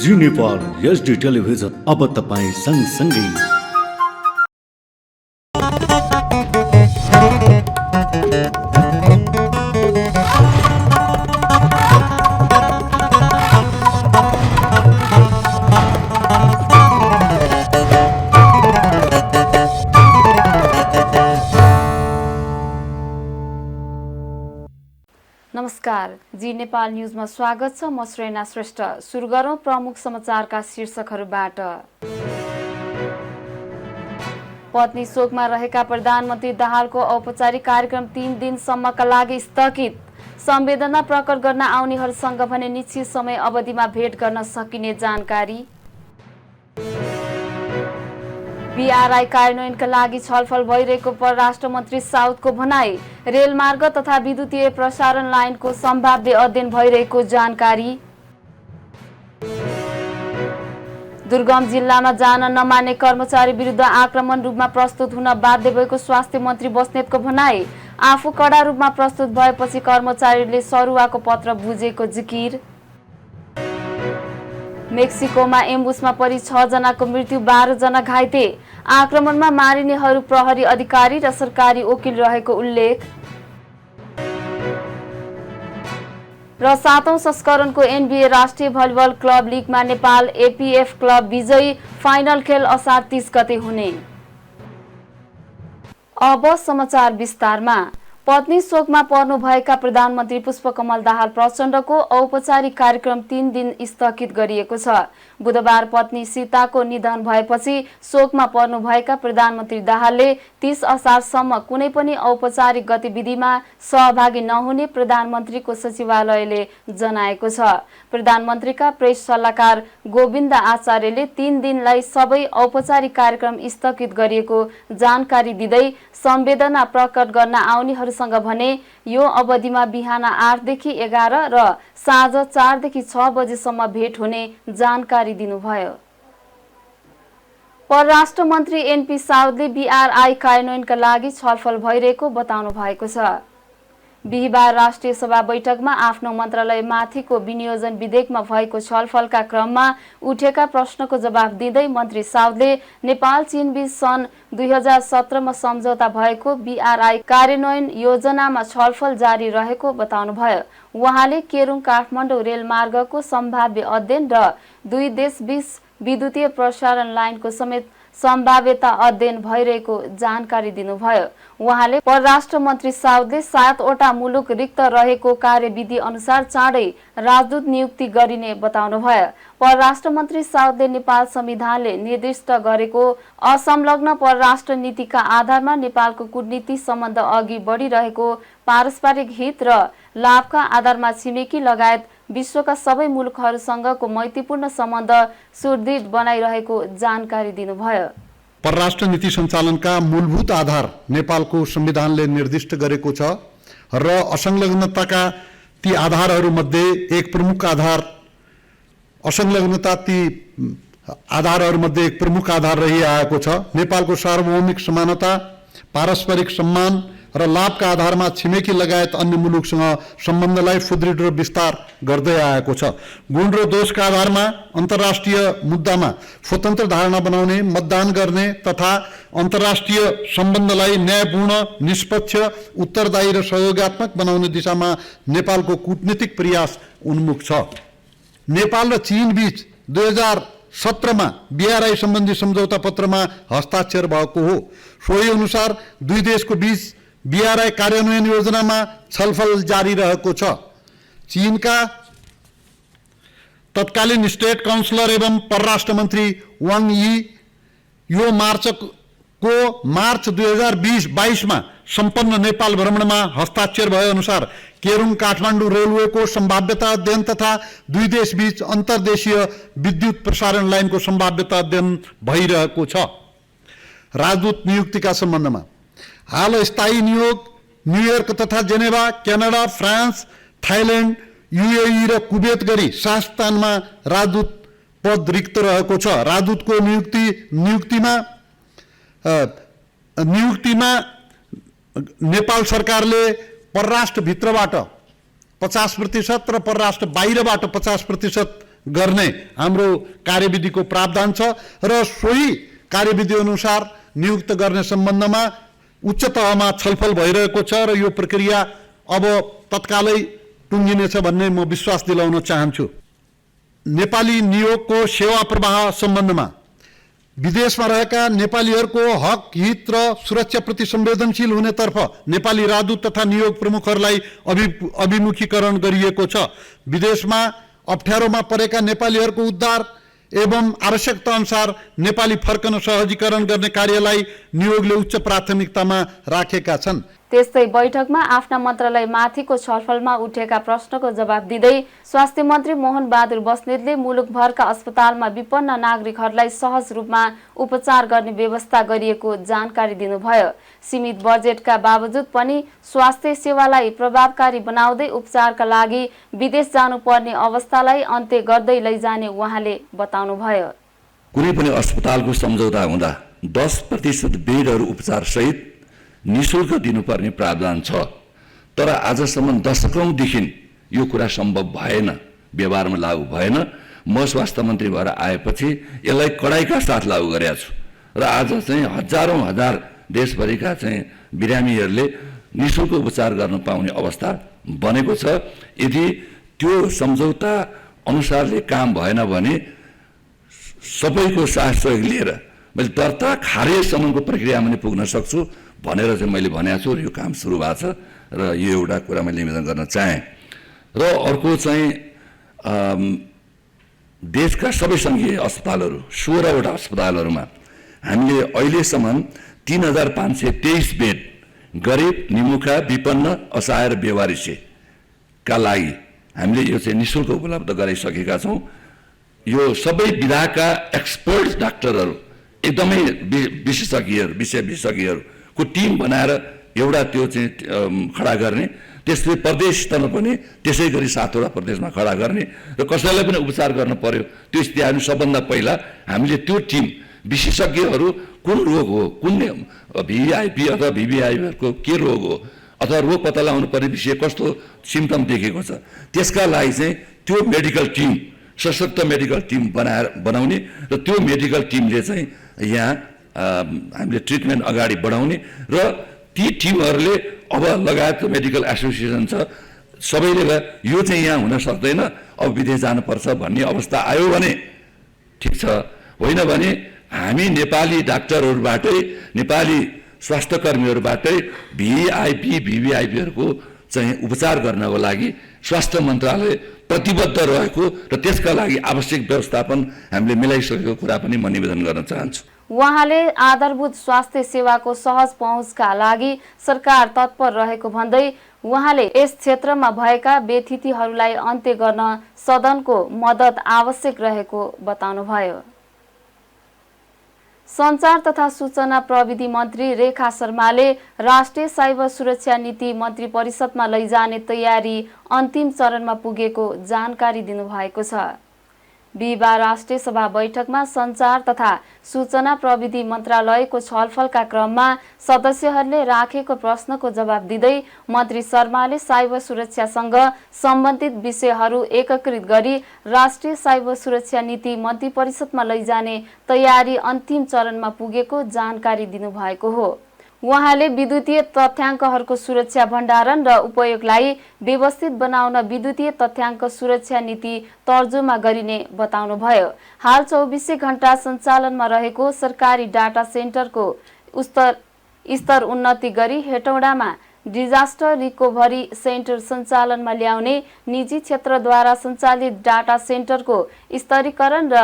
जी Nepal HD television अब तपाईं सँगसँगै। नमस्कार, जी नेपाल न्यूजमा स्वागत छ। म श्रेया श्रेष्ठ। सुरु गरौं प्रमुख समाचारका शीर्षकहरूबाट। पत्नी शोकमा रहेका प्रधानमन्त्री दाहालको औपचारिक कार्यक्रम 3 दिनसम्मका लागि स्थगित। संवेदना प्रकट गर्न आउनेहरूसँग भने निश्चित समय अवधिमा भेट गर्न सकिने जानकारी। BRI कार्यान्वयनका लागि छलफल भइरहेको परराष्ट्र मन्त्री साउदको भनाई। रेलमार्ग तथा विद्युतीय प्रसारण लाइनको सम्भाव्य अध्ययन भइरहेको जानकारी। दुर्गम जिल्लामा जान नमान्ने कर्मचारी विरुद्ध आक्रमण रूपमा प्रस्तुत हुन बाध्य भएको स्वास्थ्य मन्त्री बस्नेतको भनाई। आफू कडा रूपमा प्रस्तुत भएपछि कर्मचारीले सरुवाको पत्र बुझेको जिकिर। मेक्सिकोमा एम्बुसमा परि 6 जनाको मृत्यु, 12 जना घाइते। आक्रमणमा मारिनेहरू प्रहरी अधिकारी र सरकारी वकिल रहेको उल्लेख। र 7औं संस्करणको NBA राष्ट्रिय भलिबल क्लब लिगमा नेपाल APF क्लब विजयी। फाइनल खेल असार 30 गते हुने। अब समाचार विस्तारमा। पत्नी शोकमा पर्नुभएका प्रधानमन्त्री पुष्पकमल दाहाल प्रचण्डको औपचारिक कार्यक्रम 3 दिन स्थगित गरिएको छ। बुधबार पत्नी सीताको निधन भएपछि शोकमा पर्नुभएका प्रधानमन्त्री दाहालले 30 असारसम्म कुनै पनि औपचारिक गतिविधिमा सहभागी नहुने प्रधानमन्त्रीको सचिवालयले जनाएको छ। प्रधानमन्त्रीका प्रेस सल्लाहकार गोविन्द आचार्यले 3 दिनलाई सबै औपचारिक कार्यक्रम स्थगित गरिएको जानकारी दिँदै संवेदना प्रकट गर्न आउनेहरूसँग भने यो अवधिमा बिहान 8 देखि 11 र साँझ 4 देखि 6 बजेसम्म भेट हुने जानकारी दिनुभयो। परराष्ट्र मन्त्री NP साउदले BRI कार्यान्वयनका लागि छलफल भइरहेको बताउनु भएको छ। बिहीबार राष्ट्रिय सभा बैठकमा आफ्नो मन्त्रालयमाथिको विनियोजन विधेयकमा भएको छलफलका क्रममा उठेका प्रश्नको जवाफ दिँदै मन्त्री साउदले नेपाल चीन बीच सन् 2017 मा सम्झौता भएको BRI कार्यान्वयन योजनामा छलफल जारी रहेको बताउनुभयो। उहाँले केरुङ काठमाडौँ रेलमार्गको सम्भाव्य अध्ययन र दुई देशबीच विद्युतीय प्रसारण लाइनको समेत सम्भाव्यता अध्ययन भइरहेको जानकारी दिनुभयो। उहाँले परराष्ट्र मन्त्री साउदले 7 वटा मुलुक रिक्त रहेको कार्यविधि अनुसार चाँडै राजदूत नियुक्ति गरिने बताउनुभयो। परराष्ट्र मन्त्री साउदले नेपाल संविधानले निर्दिष्ट गरेको असंलग्न परराष्ट्र नीतिका आधारमा नेपालको कूटनीतिक सम्बन्ध अघि बढिरहेको पारस्परिक हित र लाभका आधारमा छिमेकी लगायत विश्वका सबै मुलुकहरूसँगको मैत्रीपूर्ण सम्बन्ध सुदृढ बनाइरहेको जानकारी दिनुभयो। परराष्ट्र नीति सञ्चालनका मूलभूत आधार नेपालको संविधानले निर्दिष्ट गरेको छ र असंलग्नताका ती आधारहरूमध्ये एक प्रमुख आधार असंलग्नता ती आधारहरूमध्ये एक प्रमुख आधार रहिआएको छ। नेपालको सार्वभौमिक समानता, पारस्परिक सम्मान र लाभका आधारमा छिमेकी लगायत अन्य मुलुकसँग सम्बन्धलाई सुदृढ र विस्तार गर्दै आएको छ। गुण र दोषका आधारमा अन्तर्राष्ट्रिय मुद्दामा स्वतन्त्र धारणा बनाउने, मतदान गर्ने तथा अन्तर्राष्ट्रिय सम्बन्धलाई न्यायपूर्ण, निष्पक्ष, उत्तरदायी र सहयोगात्मक बनाउने दिशामा नेपालको कूटनीतिक प्रयास उन्मुख छ। नेपाल र चीन बीच 2017 मा BRI सम्बन्धी सम्झौता पत्रमा हस्ताक्षर भएको हो। सोही अनुसार दुई देशको बीच BRI कार्यान्वयन योजनामा छलफल जारी रहेको छ। चीनका तत्कालीन स्टेट काउन्सिलर एवं परराष्ट्र मन्त्री वाङ यी यो मार्च 2022 मा सम्पन्न नेपाल भ्रमणमा हस्ताक्षर भए अनुसार केरुङ काठमाडौँ रेलवेको सम्भाव्यता अध्ययन तथा दुई देशबीच अन्तर्देशीय विद्युत प्रसारण लाइनको सम्भाव्यता अध्ययन भइरहेको छ। राजदूत नियुक्तिका सम्बन्धमा हाल स्थायी नियोग न्युयोर्क तथा Geneva, Canada, France, Thailand, UAE र कुवेत गरी 7 स्थानमा राजदूत पद रिक्त रहेको छ। राजदूतको नियुक्तिमा नेपाल सरकारले परराष्ट्र भित्रबाट 50% र परराष्ट्र बाहिरबाट 50% गर्ने हाम्रो कार्यविधिको प्रावधान छ र सोही कार्यविधि अनुसार नियुक्त गर्ने सम्बन्धमा उच्च तहमा छलफल भइरहेको छ र यो प्रक्रिया अब तत्कालै टुङ्गिनेछ भन्ने म विश्वास दिलाउन चाहन्छु। नेपाली नियोगको सेवा प्रवाह सम्बन्धमा विदेशमा रहेका नेपालीहरूको हक हित र सुरक्षाप्रति संवेदनशील हुनेतर्फ नेपाली राजदूत तथा नियोग प्रमुखहरूलाई अभिमुखीकरण गरिएको छ। विदेशमा अप्ठ्यारोमा परेका नेपालीहरूको उद्धार एवं आवश्यकता अनुसार नेपाली फर्कन सहजीकरण गर्ने कार्यलाई नियोगले उच्च प्राथमिकतामा राखेका छन्। त्यस्तै बैठकमा आफ्ना मन्त्रालय माथिको छलफलमा उठेका प्रश्नको जवाब दिँदै स्वास्थ्य मन्त्री मोहन बहादुर बस्नेतले मुलुकभरका अस्पतालमा विपन्न नागरिकहरूलाई सहज रूपमा उपचार गर्ने व्यवस्था गरिएको जानकारी दिनुभयो। सीमित बजेटका बावजुद पनि स्वास्थ्य सेवालाई प्रभावकारी बनाउँदै उपचारका लागि विदेश जानुपर्ने अवस्थालाई अन्त्य गर्दै लैजाने उहाँले बताउनुभयो। कुनै पनि अस्पतालको सम्झौता हुँदा 10% बेडहरू उपचार सहित निःशुल्क दिनुपर्ने प्रावधान छ, तर आजसम्म दशकौंदेखि यो कुरा सम्भव भएन, व्यवहारमा लागू भएन। म स्वास्थ्य मन्त्री भएर आएपछि यसलाई कडाइका साथ लागू गरेका छु र आज चाहिँ हजारौं हजार देशभरिका चाहिँ बिरामीहरूले निःशुल्क उपचार गर्न पाउने अवस्था बनेको छ। यदि त्यो सम्झौता अनुसारले काम भएन भने सबैको सहयोग लिएर मैले दर्ता खारेजसम्मको प्रक्रियामा पनि पुग्न सक्छु भनेर चाहिँ मैले भनेको छु र यो काम सुरु भएको छ र यो एउटा कुरा मैले निवेदन गर्न चाहेँ। र अर्को चाहिँ देशका सबै सङ्घीय अस्पतालहरू 16वटा अस्पतालहरूमा हामीले अहिलेसम्म 3523 बेड गरिब निमुखा विपन्न असहाय र बेवारिसेका लागि हामीले यो चाहिँ निःशुल्क उपलब्ध गराइसकेका छौँ। यो सबै विधाका एक्सपर्ट डाक्टरहरू एकदमै विशेषज्ञहरू विषय विशेषज्ञहरूको टिम बनाएर एउटा त्यो चाहिँ खडा गर्ने, त्यसले प्रदेश स्तरमा पनि त्यसै गरी 7वटा प्रदेशमा खडा गर्ने र कसैलाई पनि उपचार गर्न पर्यो त्यो स्थिति सबभन्दा पहिला हामीले त्यो टिम विशेषज्ञहरू कुन रोग हो, कुन भिआइपी अथवा भिभिआइपीहरूको के रोग हो अथवा रोग पत्ता लगाउनु पर्ने विषय कस्तो सिम्टम देखेको छ त्यसका लागि चाहिँ त्यो मेडिकल टिम सशक्त मेडिकल टिम बनाउने र त्यो मेडिकल टिमले चाहिँ यहाँ हामीले ट्रिटमेन्ट अगाडि बढाउने र ती टिमहरूले अब लगायत मेडिकल एसोसिएसन छ सबैले यो चाहिँ यहाँ हुन सक्दैन अब विदेश जानुपर्छ भन्ने अवस्था आयो भने ठिक छ, होइन भने हामी नेपाली डाक्टरहरूबाटै नेपाली स्वास्थ्य कर्मीहरूबाटै भिआइपी भिभिआइपीहरूको चाहिँ उपचार गर्नको लागि स्वास्थ्य मन्त्रालय प्रतिबद्ध रहेको र त्यसका लागि आवश्यक व्यवस्थापन हामीले मिलाइसकेको कुरा पनि म निवेदन गर्न चाहन्छु। उहाँले आधारभूत स्वास्थ्य सेवाको सहज पहुँचका लागि सरकार तत्पर रहेको भन्दै उहाँले यस क्षेत्रमा भएका व्यथितिहरूलाई अन्त्य गर्न सदनको मद्दत आवश्यक रहेको बताउनुभयो। सञ्चार तथा सूचना प्रविधि मन्त्री रेखा शर्माले राष्ट्रिय साइबर सुरक्षा नीति मन्त्री परिषदमा लैजाने तयारी अन्तिम चरणमा पुगेको जानकारी दिनुभएको छ। बिहिबार राष्ट्रिय सभा बैठकमा सञ्चार तथा सूचना प्रविधि मन्त्रालयको छलफलका क्रममा सदस्यहरूले राखेको प्रश्नको जवाब दिँदै मन्त्री शर्माले साइबर सुरक्षासँग सम्बन्धित विषयहरू एकीकृत गरी राष्ट्रिय साइबर सुरक्षा नीति मन्त्री परिषदमा लैजाने तयारी अन्तिम चरणमा पुगेको जानकारी दिनुभएको हो। उहाँले विद्युतीय तथ्याङ्कहरूको सुरक्षा भण्डारण र उपयोगलाई व्यवस्थित बनाउन विद्युतीय तथ्याङ्क सुरक्षा नीति तर्जुमा गरिने बताउनुभयो। हाल 24 घण्टा सञ्चालनमा रहेको सरकारी डाटा सेन्टरको स्तर उन्नति गरी हेटौडामा डिजास्टर रिकभरी सेन्टर सञ्चालनमा ल्याउने, निजी क्षेत्रद्वारा सञ्चालित डाटा सेन्टरको स्तरीकरण र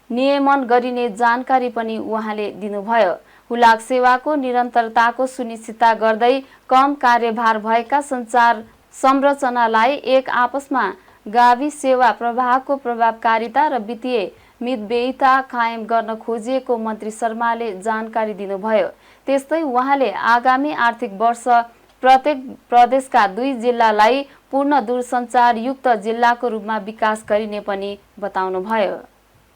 नियमन गरिने जानकारी पनि उहाँले दिनुभयो। हुलाक सेवाको निरन्तरताको सुनिश्चितता गर्दै कम कार्यभार भएका सञ्चार संरचनालाई एक आपसमा गावी सेवा प्रवाहको प्रभावकारिता र वित्तीय मितव्ययिता कायम गर्न खोजिएको मन्त्री शर्माले जानकारी दिनुभयो। त्यस्तै उहाँले आगामी आर्थिक वर्ष प्रत्येक प्रदेशका 2 जिल्लालाई पूर्ण दूरसञ्चार युक्त जिल्लाको रूपमा विकास गरिने पनि बताउनुभयो।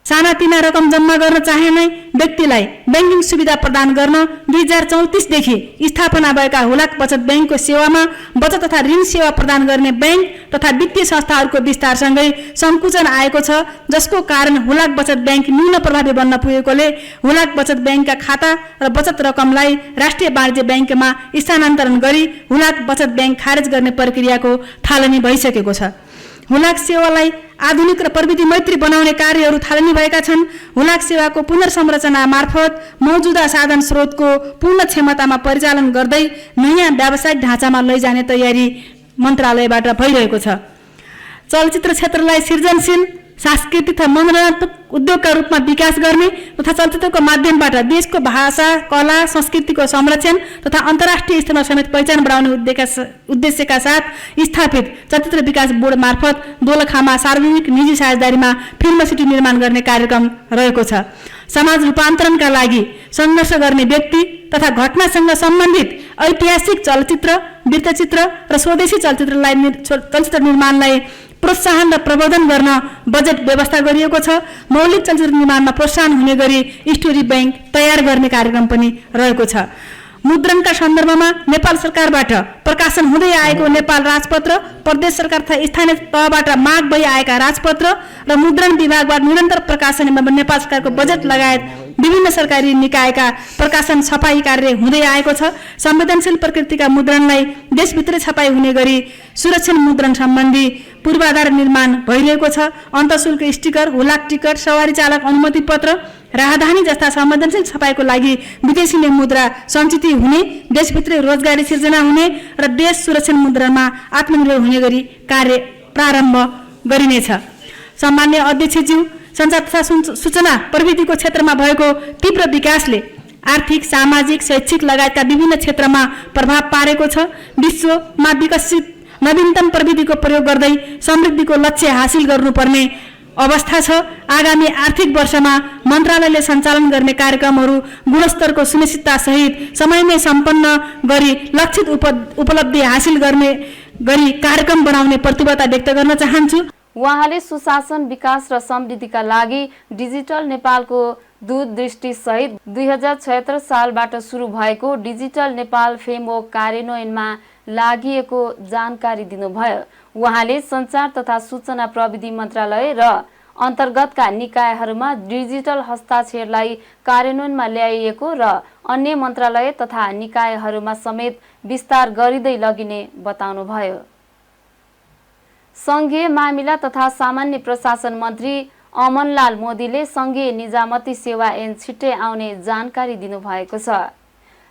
सानातिना रकम जम्मा गर्न चाहने व्यक्तिलाई ब्याङ्किङ सुविधा प्रदान गर्न 2034 देखि स्थापना भएका हुलाक बचत ब्याङ्कको सेवामा बचत तथा ऋण सेवा प्रदान गर्ने ब्याङ्क तथा वित्तीय संस्थाहरूको विस्तारसँगै सङ्कुचन आएको छ, जसको कारण हुलाक बचत ब्याङ्क न्यून प्रभावी बन्न पुगेकोले हुलाक बचत ब्याङ्कका खाता र बचत रकमलाई राष्ट्रिय वाणिज्य ब्याङ्कमा स्थानान्तरण गरी हुलाक बचत ब्याङ्क खारेज गर्ने प्रक्रियाको थालनी भइसकेको छ। हुलाक सेवालाई आधुनिक र प्रविधि मैत्री बनाउने कार्यहरू थालनी भएका छन्। हुलाक सेवाको पुनर्संरचना मार्फत मौजुदा साधन स्रोतको पूर्ण क्षमतामा परिचालन गर्दै नयाँ व्यावसायिक ढाँचामा लैजाने तयारी मन्त्रालयबाट भइरहेको छ। चलचित्र क्षेत्रलाई सृजनशील सांस्कृतिक तथा मनोरञ्जनात्मक उद्योगका रूपमा विकास गर्ने तथा चलचित्रको माध्यमबाट देशको भाषा, कला, संस्कृतिको संरक्षण तथा अन्तर्राष्ट्रिय स्तरमा समेत पहिचान बढाउने उद्देश्यका साथ स्थापित चलचित्र विकास बोर्ड मार्फत दोलखामा सार्वजनिक निजी साझेदारीमा फिल्म सिटी निर्माण गर्ने कार्यक्रम रहेको छ। समाज रूपान्तरणका लागि सङ्घर्ष गर्ने व्यक्ति तथा घटनासँग सम्बन्धित ऐतिहासिक चलचित्र, वृत्तचित्र र स्वदेशी चलचित्र निर्माणलाई प्रोत्साहन र प्रवर्धन गर्न बजेट व्यवस्था गरिएको छ। मौलिक चलचित्र निर्माणमा प्रोत्साहन हुने गरी स्टोरी बैंक तयार गर्ने कार्यक्रम पनि रहेको छ। मुद्रणका सन्दर्भमा नेपाल सरकारबाट प्रकाशन हुँदै आएको नेपाल राजपत्र, प्रदेश सरकार तथा स्थानीय तहबाट माग भई आएका राजपत्र र मुद्रण विभागबाट निरन्तर प्रकाशन एवं नेपाल सरकारको बजेट लगायत विभिन्न सरकारी निकायका प्रकाशन छपाई कार्य हुँदै आएको छ। संवेदनशील प्रकृतिका मुद्रणलाई देशभित्रै छपाई हुने गरी सुरक्षित मुद्रण सम्बन्धी पूर्वाधार निर्माण भइरहेको छ। अन्तःशुल्क स्टिकर, हुलाक टिकट, सवारी चालक अनुमति पत्र, राहदानी जस्ता संवेदनशील छपाईको लागि विदेशी मुद्रा सञ्चित हुने, देशभित्रै रोजगारी सिर्जना हुने र देश सुरक्षित मुद्रामा आत्मनिर्भर हुने गरी कार्य प्रारम्भ गरिनेछ। सम्मान्य अध्यक्षज्यू, सञ्चार तथा सूचना प्रविधिको क्षेत्रमा भएको तीव्र विकासले आर्थिक, सामाजिक, शैक्षिक लगायतका विभिन्न क्षेत्रमा प्रभाव पारेको छ। विश्वमा विकसित नवीनतम प्रविधिको प्रयोग गर्दै समृद्धिको लक्ष्य हासिल गर्नुपर्ने अवस्था छ। आगामी आर्थिक वर्षमा मन्त्रालयले सञ्चालन गर्ने कार्यक्रमहरू गुणस्तरको सुनिश्चितता सहित समयमै सम्पन्न गरी लक्षित उपलब्धि हासिल गर्ने गरी कार्यक्रम बनाउने प्रतिबद्धता व्यक्त गर्न चाहन्छु। उहाँले सुशासन, विकास र समृद्धिका लागि डिजिटल नेपालको दूरदृष्टि सहित 2076 सालबाट सुरु भएको डिजिटल नेपाल फ्रेमवर्क कार्यान्वयनमा लागिएको जानकारी दिनुभयो। उहाँले सञ्चार तथा सूचना प्रविधि मन्त्रालय र अन्तर्गतका निकायहरूमा डिजिटल हस्ताक्षरलाई कार्यान्वयनमा ल्याइएको र अन्य मन्त्रालय तथा निकायहरूमा समेत विस्तार गरिँदै लगिने बताउनुभयो। संघीय मामिला तथा सामान्य प्रशासन मन्त्री अमनलाल मोदीले संघीय निजामती सेवा ऐन छिट्टै आउने जानकारी दिनुभएको छ।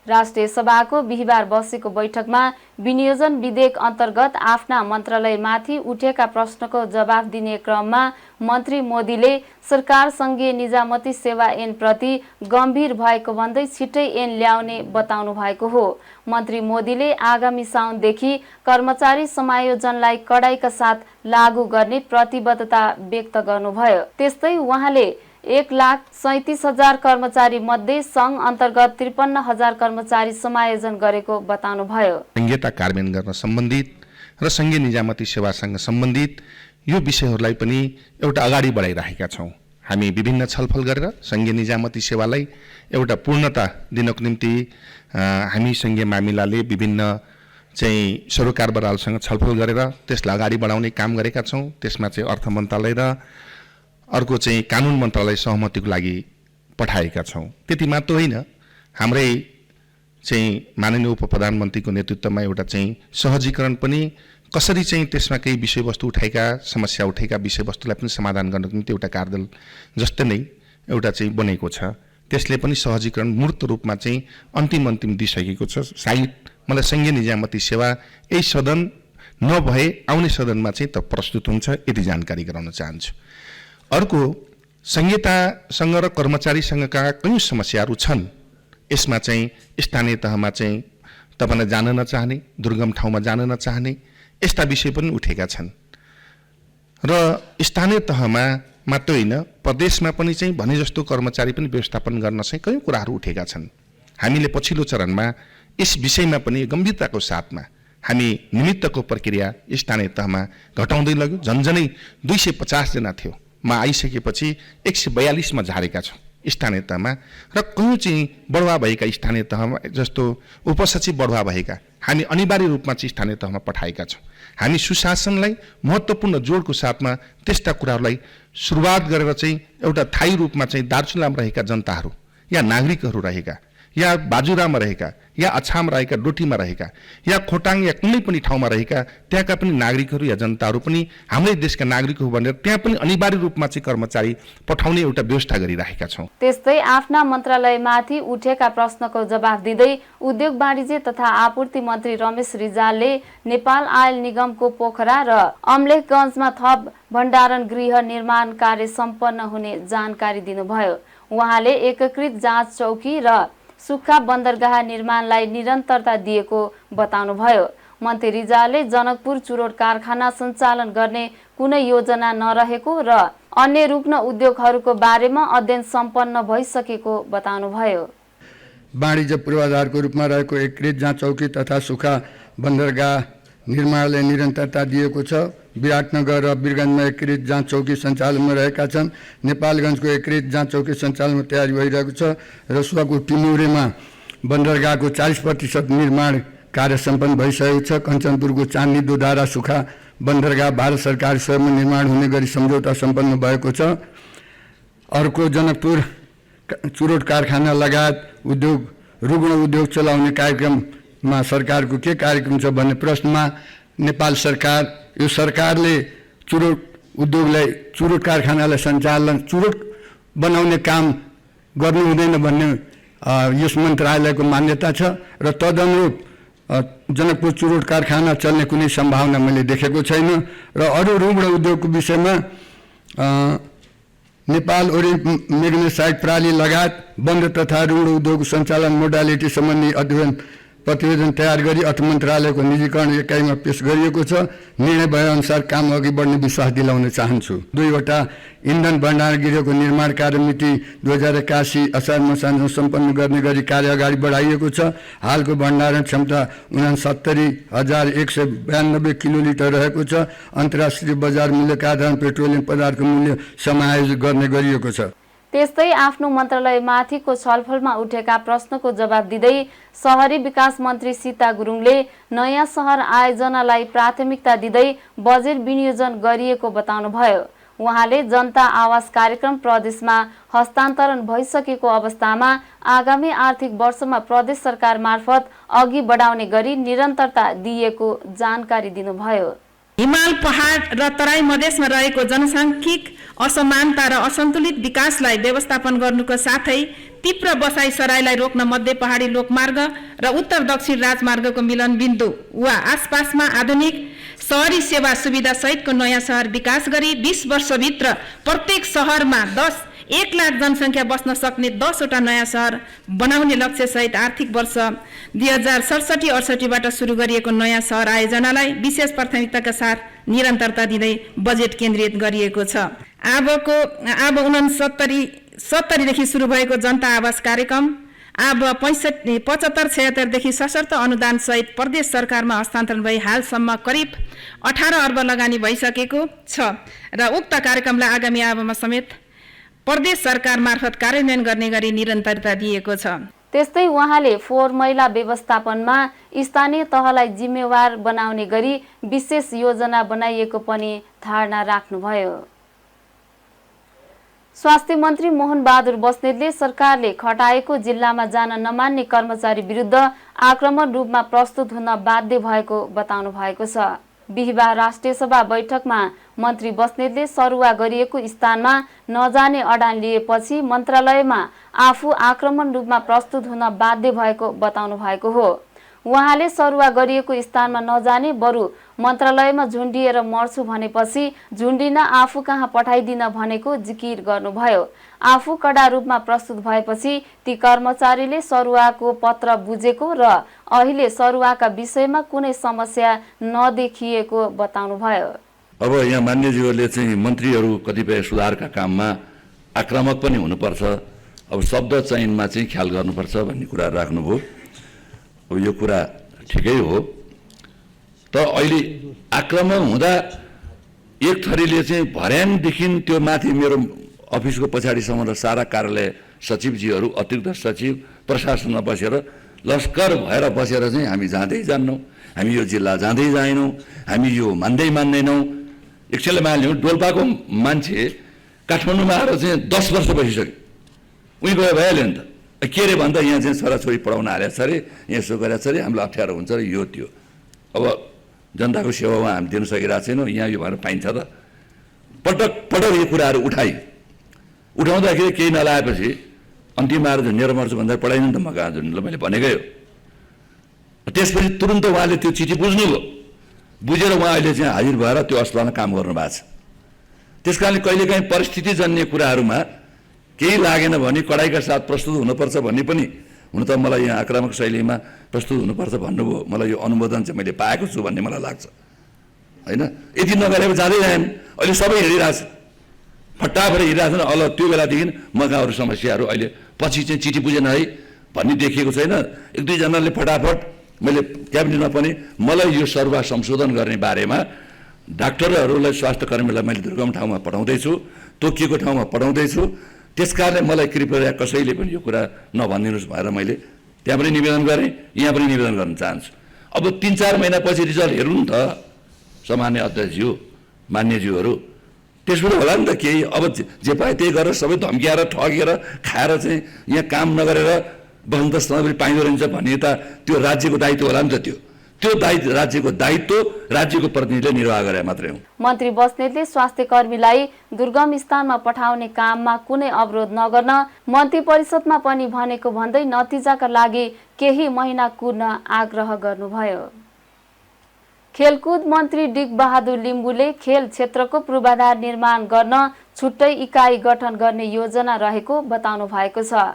राष्ट्रिय सभाको बिहिबार बसेको बैठकमा विनियोजन विधेयक अन्तर्गत आफ्ना मन्त्रालयमाथि उठेका प्रश्नको जवाफ दिने क्रममा मन्त्री मोदीले सरकार संघीय निजामती सेवा ऐन प्रति गम्भीर भएको भन्दै छिट्टै ऐन ल्याउने बताउनु भएको हो। मन्त्री मोदीले आगामी साउनदेखि कर्मचारी समायोजनलाई कडाइका साथ लागू गर्ने प्रतिबद्धता व्यक्त गर्नुभयो। त्यस्तै उहाँले 1,37,000 कर्मचारी मध्ये संघ अन्तर्गत 53,000 कर्मचारी समायोजन गरेको बताउनुभयो। संघीयता कार्यान्वयन गर्न सम्बन्धित र संघीय निजामती सेवासँग सम्बन्धित यो विषयहरूलाई पनि एउटा अगाडि बढाइरहेका छौँ। हामी विभिन्न छलफल गरेर संघीय निजामती सेवालाई एउटा पूर्णता दिनको निम्ति हामी संघीय मामिलाले विभिन्न चाहिँ सरोकार बरालसँग छलफल गरेर त्यसलाई अगाडि बढाउने काम गरेका छौँ। त्यसमा चाहिँ अर्थ मन्त्रालय र अर्को चाहिँ कानुन मन्त्रालय सहमतिको लागि पठाएका छौँ। त्यति मात्र होइन, हाम्रै चाहिँ माननीय उप प्रधानमन्त्रीको नेतृत्वमा एउटा चाहिँ सहजीकरण पनि कसरी चाहिँ त्यसमा केही विषयवस्तु उठाएका समस्या उठेका विषयवस्तुलाई पनि समाधान गर्नको निम्ति एउटा कार्यदल जस्तै नै एउटा चाहिँ बनेको छ। त्यसले पनि सहजीकरण मूर्त रूपमा चाहिँ अन्तिम दिइसकेको छ। सायद मलाई संघीय निजामती सेवा यही सदन नभए आउने सदनमा चाहिँ त प्रस्तुत हुन्छ, यति जानकारी गराउन चाहन्छु। अर्को, संहितासँग र कर्मचारीसँगका कयौँ समस्याहरू छन्। यसमा चाहिँ स्थानीय तहमा चाहिँ तपाईँलाई जान नचाहने, दुर्गम ठाउँमा जान नचाहने यस्ता विषय पनि उठेका छन् र स्थानीय तहमा मात्र होइन प्रदेशमा पनि चाहिँ भने जस्तो कर्मचारी पनि व्यवस्थापन गर्न चाहिँ कयौँ कुराहरू उठेका छन्। हामीले पछिल्लो चरणमा यस विषयमा पनि गम्भीरताको साथमा हामी निमित्तको प्रक्रिया स्थानीय तहमा घटाउँदै लग्यौँ। झन्झनै 250 जना थियो मा आइसकेपछि 142 मा झारेका छौँ स्थानीय तहमा र कयौँ चाहिँ बढुवा भएका स्थानीय तहमा जस्तो उपसचिव बढुवा भएका हामी अनिवार्य रूपमा चाहिँ स्थानीय तहमा पठाएका छौँ। हामी सुशासनलाई महत्त्वपूर्ण जोडको साथमा त्यस्ता कुराहरूलाई सुरुवात गरेर चाहिँ एउटा थायी रूपमा चाहिँ दार्चुलामा रहेका जनताहरू या नागरिकहरू रहेका या बाजुरामा रहेका या अछाम रहेका डोटीमा रहेका या खोटाङ या कुनै पनि ठाउँमा रहेका त्यहाँका पनि नागरिकहरू या जनताहरू पनि हाम्रै देशका नागरिक हो भनेर त्यहाँ पनि अनिवार्य रूपमा चाहिँ कर्मचारी पठाउने एउटा व्यवस्था गरिरहेका छौँ। त्यस्तै आफ्ना मन्त्रालयमाथि उठेका प्रश्नको जवाफ दिँदै उद्योग वाणिज्य तथा आपूर्ति मन्त्री रमेश रिजालले नेपाल आयल निगमको पोखरा र अमलेखगञ्जमा थप भण्डारण गृह निर्माण कार्य सम्पन्न हुने जानकारी दिनुभयो। उहाँले एकीकृत जाँच चौकी र सुक्खा बन्दरगाह निर्माणलाई निरन्तरता दिएको बताउनुभयो। मन्त्री रिजालले जनकपुर चुरोट कारखाना सञ्चालन गर्ने कुनै योजना नरहेको र अन्य रुग्ण उद्योगहरूको बारेमा अध्ययन सम्पन्न भइसकेको बताउनुभयो। वाणिज्य पूर्वाधारको रूपमा रहेको एकीकृत जाँच चौकी तथा सुक्खा बन्दरगाह निर्माणलाई निरन्तरता दिएको छ। विराटनगर र वीरगञ्जमा एकीकृत जाँच चौकी सञ्चालनमा रहेका छन्। नेपालगञ्जको एकीकृत जाँच चौकी सञ्चालनमा तयारी भइरहेको छ। रसुवाको टिमुरेमा बन्दरगाहको 40% निर्माण कार्य सम्पन्न भइसकेको छ। कञ्चनपुरको चाँदनी दोधारा सुक्खा बन्दरगाह भारत सरकार स्वयं निर्माण हुने गरी सम्झौता सम्पन्न भएको छ। अर्को जनकपुर चुरोट कारखाना लगायत रुग्ण उद्योग चलाउने कार्यक्रममा सरकारको के कार्यक्रम छ भन्ने प्रश्नमा नेपाल सरकार यो सरकारले चुरोट उद्योगलाई चुरोट कारखानालाई सञ्चालन चुरोट बनाउने काम गर्नु हुँदैन भन्ने यस मन्त्रालयको मान्यता छ र तदनुरूप जनकपुर चुरोट कारखाना चल्ने कुनै सम्भावना मैले देखेको छैन। र अरू रुग्ण उद्योगको विषयमा नेपाल ओरिएन्ट मेग्नेसाइट प्रणाली लगायत बन्द तथा रुग्ण उद्योग सञ्चालन मोडालिटी सम्बन्धी अध्ययन प्रतिवेदन तयार गरी अर्थ मन्त्रालयको निजीकरण एकाइमा पेश गरिएको छ। निर्णय भएअनुसार काम अघि बढ्ने विश्वास दिलाउन चाहन्छु। 2वटा इन्धन भण्डारण गृहको निर्माण कार्य मिति 2081 असार मसानसम्म सम्पन्न गर्ने गरी कार्य अगाडि बढाइएको छ। हालको भण्डारण क्षमता 69,192 किलोलिटर रहेको छ। अन्तर्राष्ट्रिय बजार मूल्यका आधारमा पेट्रोलियम पदार्थको मूल्य समायोजित गर्ने गरिएको छ। त्यस्तै आफ्नो मन्त्रालयमाथिको छलफलमा उठेका प्रश्नको जवाब दिँदै शहरी विकास मन्त्री सीता गुरुङले नयाँ सहर आयोजनालाई प्राथमिकता दिँदै बजेट विनियोजन गरिएको बताउनुभयो। उहाँले जनता आवास कार्यक्रम प्रदेशमा हस्तान्तरण भइसकेको अवस्थामा आगामी आर्थिक वर्षमा प्रदेश सरकार मार्फत अघि बढाउने गरी निरन्तरता दिएको जानकारी दिनुभयो। हिमाल पहाड र तराई मधेसमा रहेको जनसाङ्ख्यिक असमानता र असन्तुलित विकासलाई व्यवस्थापन गर्नुको साथै तीव्र बसाई सराईलाई रोक्न मध्य पहाडी लोकमार्ग र उत्तर दक्षिण राजमार्गको मिलन बिन्दु वा आसपासमा आधुनिक शहरी सेवा सुविधा सहितको नयाँ सहर विकास गरी 20 वर्षभित्र प्रत्येक सहरमा 1 लाख जनसङ्ख्या बस्न सक्ने 10वटा नयाँ सहर बनाउने लक्ष्य सहित आर्थिक वर्ष 2067-68बाट सुरु गरिएको नयाँ सहर आयोजनालाई विशेष प्राथमिकताका साथ निरन्तरता दिँदै बजेट केन्द्रित गरिएको छ। अब 69-70देखि सुरु भएको जनता आवास कार्यक्रम अब 75-76 देखि सशर्त अनुदान सहित प्रदेश सरकारमा हस्तान्तरण भई हालसम्म करिब 18 अर्ब लगानी भइसकेको छ र उक्त कार्यक्रमलाई आगामी आबमा समेत प्रदेश सरकार मार्फत कार्यान्वयन गर्ने गरी निरन्तरता दिएको छ। त्यस्तै उहाँले फोहोर मैला व्यवस्थापनमा स्थानीय तहलाई जिम्मेवार बनाउने गरी विशेष योजना बनाइएको पनि धारणा राख्नुभयो। स्वास्थ्य मन्त्री मोहन बहादुर बस्नेतले सरकारले खटाएको जिल्लामा जान नमान्ने कर्मचारी विरुद्ध आक्रमण रूपमा प्रस्तुत हुन बाध्य भएको बताउनु भएको छ। बिहिबार राष्ट्रिय सभा बैठकमा मन्त्री बस्नेतले सरुवा गरिएको स्थानमा नजाने अडान लिएपछि मन्त्रालयमा आफू आक्रमण रूपमा प्रस्तुत हुन बाध्य भएको बताउनु भएको हो। उहाँले सरुवा गरिएको स्थानमा नजाने बरु मन्त्रालयमा झुन्डिएर मर्छु भनेपछि झुन्डिन आफू कहाँ पठाइदिन भनेको जिकिर गर्नुभयो। आफू कडा रूपमा प्रस्तुत भएपछि ती कर्मचारीले सरुवाको पत्र बुझेको र अहिले सरुवाका विषयमा कुनै समस्या नदेखिएको बताउनुभयो। अब यहाँ मान्यज्यूहरूले चाहिँ मन्त्रीहरू कतिपय सुधारका काममा आक्रामक पनि हुनुपर्छ, अब शब्द चयनमा चाहिँ ख्याल गर्नुपर्छ भन्ने कुरा राख्नुभयो। अब यो कुरा ठिकै हो, तर अहिले आक्रमण हुँदा एक थरीले चाहिँ भर्याङदेखि त्यो माथि मेरो अफिसको पछाडिसम्म र सारा कार्यालय सचिवजीहरू अतिरिक्त सचिव प्रशासनमा बसेर लस्कर भएर बसेर चाहिँ हामी जाँदै जान्नौँ, हामी यो जिल्ला जाँदै जाएनौँ, हामी यो मान्दैनौँ। एकछिनले मानिलिउँ डोल्पाको मान्छे काठमाडौँमा आएर चाहिँ 10 वर्ष बसिसक्यो, उहीँ गयो भइहाल्यो नि त। के अरे भन्दा यहाँ चाहिँ छोराछोरी पढाउन हालेको छ अरे, यसो गरेको छ अरे, हामीलाई अप्ठ्यारो हुन्छ अरे, यो त्यो। अब जनताको सेवामा हामी दिन सकिरहेको छैनौँ, यहाँ यो भनेर पाइन्छ त। पटक पटक यो कुराहरू उठाउँदाखेरि केही नलाएपछि अन्तिम आएर झुन्डेर मर्छु भन्दा पढाइनु नि त म कहाँ झुन्ड, मैले भनेकै हो। त्यसपछि तुरुन्त उहाँले त्यो चिठी बुझ्नुभयो, बुझेर उहाँ अहिले चाहिँ हाजिर भएर त्यो अस्पतालमा काम गर्नु भएको छ। त्यस कारणले कहिलेकाहीँ परिस्थितिजन्य कुराहरूमा केही लागेन भने कडाइका साथ प्रस्तुत हुनुपर्छ भन्ने पनि, हुन त मलाई यहाँ आक्रामक शैलीमा प्रस्तुत हुनुपर्छ भन्नुभयो, मलाई यो अनुमोदन चाहिँ मैले पाएको छु भन्ने मलाई लाग्छ होइन। यति नगरेको जाँदै जाएँ, अहिले सबै हिँडिरहेछ, फटाफट हिँडिरहेको छैन। अल त्यो बेलादेखि मका अरू समस्याहरू अहिले पछि चाहिँ चिठी बुझेन है भन्ने देखिएको छैन। एक दुईजनाले फटाफट मैले क्याबिनेटमा पनि मलाई यो सरुवा संशोधन गर्ने बारेमा डाक्टरहरूलाई स्वास्थ्य कर्मीलाई मैले दुर्गम ठाउँमा पठाउँदैछु, तोकिएको ठाउँमा पठाउँदैछु, त्यस कारणले मलाई कृपया कसैले पनि यो कुरा नभनिदिनुहोस् भनेर मैले त्यहाँ पनि निवेदन गरेँ, यहाँ पनि निवेदन गर्न चाहन्छु। अब 3-4 महिनापछि रिजल्ट हेर्नु नि त सामान्य अध्यक्षज्यू मान्यज्यूहरू, त्यसबाट होला नि त केही। अब जे पाए त्यही गरेर सबै धम्किएर ठगेर खाएर चाहिँ यहाँ काम नगरेर बन्दोबस्त पाइँदो रहेछ भन्ने त त्यो राज्यको दायित्व होला नि त। त्यो राज्यको दायित्व राज्यको प्रतिनिधिले निर्वाह गरे मात्रै हो। मन्त्री बस्नेतले स्वास्थ्य कर्मीलाई दुर्गम स्थानमा पठाउने काममा कुनै अवरोध नगर्न मन्त्री परिषदमा पनि भनेको भन्दै नतिजाका लागि केही महिना कुर्न आग्रह गर्नुभयो। खेलकुद मन्त्री डिक बहादुर लिम्बुले खेल क्षेत्रको पूर्वाधार निर्माण गर्न छुट्टै इकाइ गठन गर्ने योजना रहेको बताउनु भएको छ।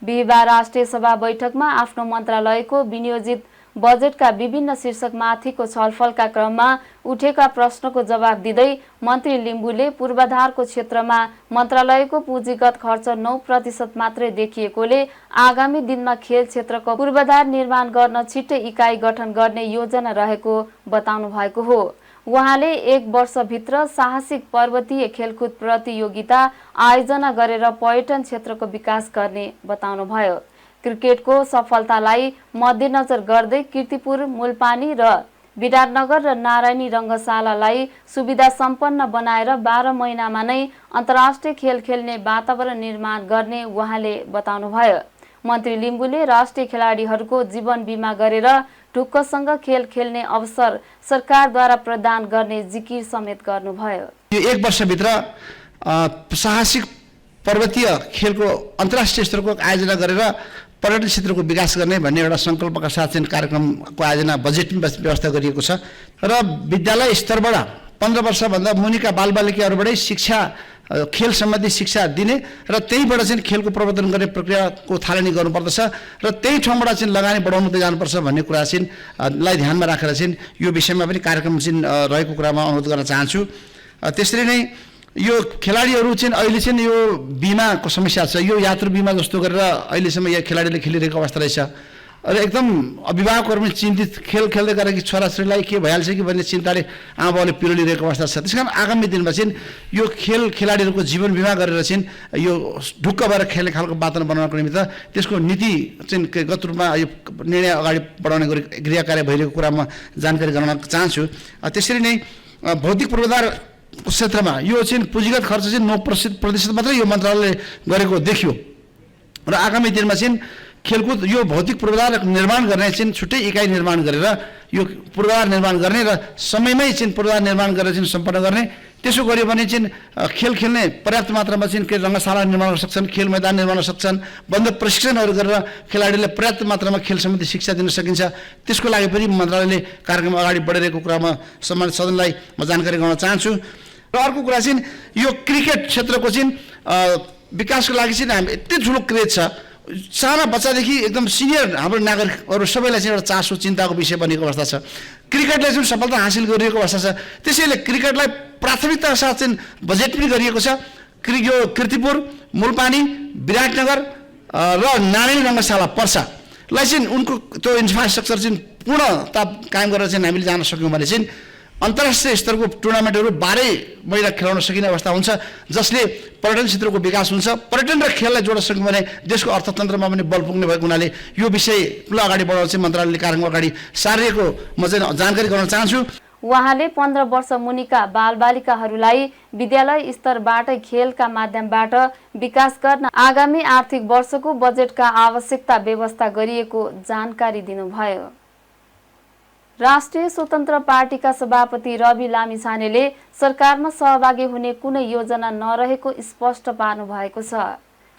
बिहिबार राष्ट्रिय सभा बैठकमा आफ्नो मन्त्रालयको विनियोजित बजेटका विभिन्न शीर्षकमाथिको छलफलका क्रममा उठेका प्रश्नको जवाब दिँदै मन्त्री लिम्बुले पूर्वाधारको क्षेत्रमा मन्त्रालयको पुँजीगत खर्च 9% मात्रै देखिएकोले आगामी दिनमा खेल क्षेत्रको पूर्वाधार निर्माण गर्न छिट्टै इकाइ गठन गर्ने योजना रहेको बताउनु भएको हो। उहाँले 1 वर्षभित्र साहसिक पर्वतीय खेलकुद प्रतियोगिता आयोजना गरेर पर्यटन क्षेत्रको विकास गर्ने बताउनुभयो। क्रिकेटको सफलतालाई मध्यनजर गर्दै कीर्तिपुर, मुलपानी र विराटनगर र नारायणी रङ्गशालालाई सुविधा सम्पन्न बनाएर 12 महिनामा नै अन्तर्राष्ट्रिय खेल खेल्ने वातावरण निर्माण गर्ने उहाँले बताउनुभयो। मन्त्री लिम्बुले राष्ट्रिय खेलाडीहरूको जीवन बिमा गरेर ढुक्कसँग खेल खेल्ने अवसर सरकारद्वारा प्रदान गर्ने जिकिर समेत गर्नुभयो। यो 1 वर्षभित्र साहसिक पर्वतीय खेलको अन्तर्राष्ट्रिय स्तरको आयोजना गरेर पर्यटन क्षेत्रको विकास गर्ने भन्ने एउटा सङ्कल्पका साथ चाहिँ कार्यक्रमको आयोजना बजेटमा व्यवस्था गरिएको छ र विद्यालय स्तरबाट 15 वर्षभन्दा मुनिका बालबालिकाहरूबाटै शिक्षा खेल सम्बन्धी शिक्षा दिने र त्यहीबाट चाहिँ खेलको प्रवर्धन गर्ने प्रक्रियाको थालनी गर्नुपर्दछ र त्यही ठाउँबाट चाहिँ लगानी बढाउनु जानुपर्छ भन्ने कुरा चाहिँ लाई ध्यानमा राखेर चाहिँ यो विषयमा पनि कार्यक्रम चाहिँ रहेको कुरामा अनुरोध गर्न चाहन्छु। त्यसरी नै यो खेलाडीहरू चाहिँ अहिले चाहिँ यो बिमाको समस्या छ। यो यात्रु बिमा जस्तो गरेर अहिलेसम्म यो खेलाडीले खेलिरहेको अवस्था रहेछ र एकदम अभिभावकहरू पनि चिन्तित, खेल खेल्दै गरेको छोराछोरीलाई के भइहाल्छ कि भन्ने चिन्ताले आमाबाउले पिरोलिरहेको अवस्था छ। त्यस कारण आगामी दिनमा चाहिँ यो खेलाडीहरूको जीवन बिमा गरेर चाहिँ यो ढुक्क भएर खेल्ने खालको वातावरण बनाउनको निमित्त त्यसको नीति चाहिँ गत रूपमा यो निर्णय अगाडि बढाउने गृह कार्य भइरहेको कुरामा जानकारी गराउन चाहन्छु। त्यसरी नै भौतिक पूर्वाधार क्षेत्रमा यो चाहिँ पुँजीगत खर्च चाहिँ 9% मात्रै यो मन्त्रालयले गरेको देखियो र आगामी दिनमा चाहिँ खेलकुद यो भौतिक पूर्वाधार निर्माण गर्ने चाहिँ छुट्टै इकाइ निर्माण गरेर यो पूर्वाधार निर्माण गर्ने र समयमै चाहिँ पूर्वाधार निर्माण गरेर चाहिँ सम्पन्न गर्ने। त्यसो गर्यो भने चाहिँ खेल खेल्ने पर्याप्त मात्रामा चाहिँ रङ्गशाला निर्माण गर्न सक्छन्, खेल मैदान निर्माण गर्न सक्छन्, बन्द प्रशिक्षणहरू गरेर खेलाडीलाई पर्याप्त मात्रामा खेल सम्बन्धी शिक्षा दिन सकिन्छ। त्यसको लागि पनि मन्त्रालयले कार्यक्रम अगाडि बढिरहेको कुरामा सम्मानित सदनलाई म जानकारी गराउन चाहन्छु। र अर्को कुरा चाहिँ यो क्रिकेट क्षेत्रको चाहिँ विकासको लागि चाहिँ हामी यति ठुलो क्रेज छ, साना बच्चादेखि एकदम सिनियर हाम्रो नागरिकहरू सबैलाई चाहिँ एउटा चासो चिन्ताको विषय बनेको अवस्था छ। क्रिकेटले चाहिँ सफलता हासिल गरिएको अवस्था छ। त्यसैले क्रिकेटलाई प्राथमिकताका साथ चाहिँ बजेट पनि गरिएको छ। यो कीर्तिपुर, मुलपानी, विराटनगर र नारायणी रङ्गशाला पर्सालाई चाहिँ उनको त्यो इन्फ्रास्ट्रक्चर चाहिँ पूर्णता कायम गरेर चाहिँ हामीले जान सक्यौँ भने चाहिँ अन्तर्राष्ट्रिय स्तरको टुर्नामेन्टहरू 12 महिना खेलाउन सकिने अवस्था हुन्छ, जसले पर्यटन क्षेत्रको विकास हुन्छ। पर्यटन र खेललाई जोड्न सक्यौँ भने देशको अर्थतन्त्रमा पनि बल पुग्ने भएको हुनाले यो विषय ठुलो अगाडि बढाउन चाहिँ मन्त्रालयले कार्यक्रम अगाडि सारिएको म चाहिँ जानकारी गराउन चाहन्छु। उहाँले 15 वर्ष मुनिका बालबालिकाहरूलाई विद्यालय स्तरबाटै खेलका माध्यमबाट विकास गर्न आगामी आर्थिक वर्षको बजेटका आवश्यकता व्यवस्था गरिएको जानकारी दिनुभयो। राष्ट्रिय स्वतन्त्र पार्टीका सभापति रवि लामिछानेले सरकारमा सहभागी हुने कुनै योजना नरहेको स्पष्ट पार्नु भएको छ।